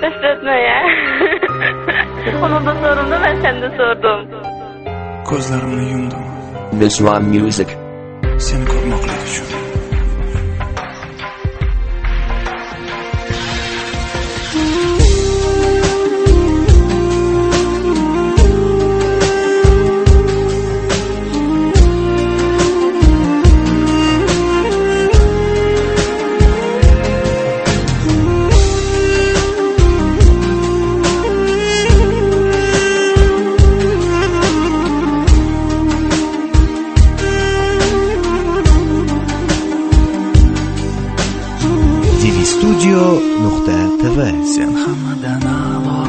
Başlatma ya. Onu da sordum da ben sen de sordum. Ko'zlarimni yumdim. This One Music. Seni ko'rmoqlik uchun. Studio.tv. Sen hammadan a'lo,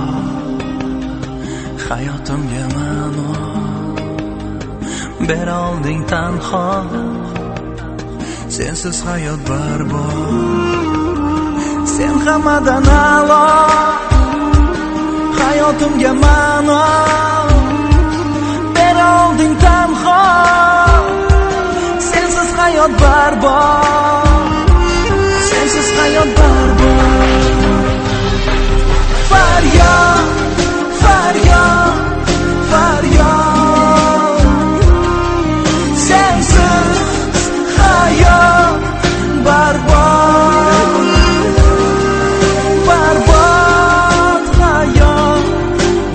hayotimga ma'no ber olding tanho, sensiz hayot barbod. Sen hammadan a'lo, hayotimga ma'no ber olding tanho, sensiz hayot barbod. Sensiz hayot barbod. Faryod, faryod, faryod. Sensiz hayot barbod. Barbod hayot,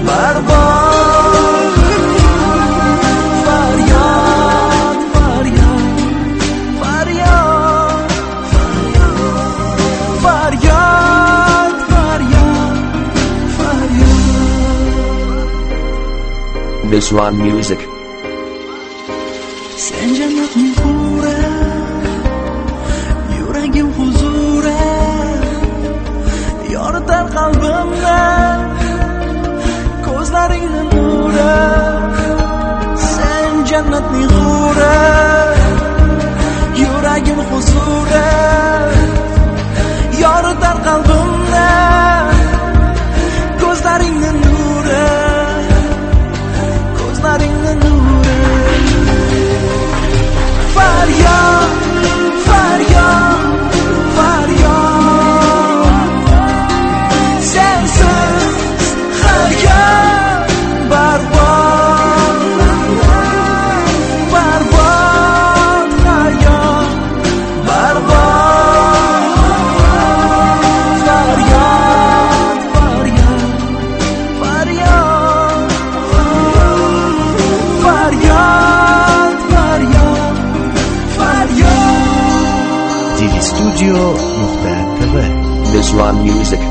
barbod. Faryod, faryod, faryod. Faryod, faryod, faryod. This One Music. Sen jannatning huri, yuragim huzuri, yoritar qalbimni ko'zlaringni nuri. Sen jannatning huri, yuragim huzuri, yoritar qalbimni ko'zlaringni nuri, ko'zlaringni nuri. Faryod, faryod, faryod. Sensiz hayot barbod. Barbod hayot, barbod. Faryod, faryod, faryod. Faryod, faryod, faryod. Studio.tv. This One Music.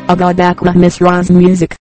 Agadakla Miss Roz Music.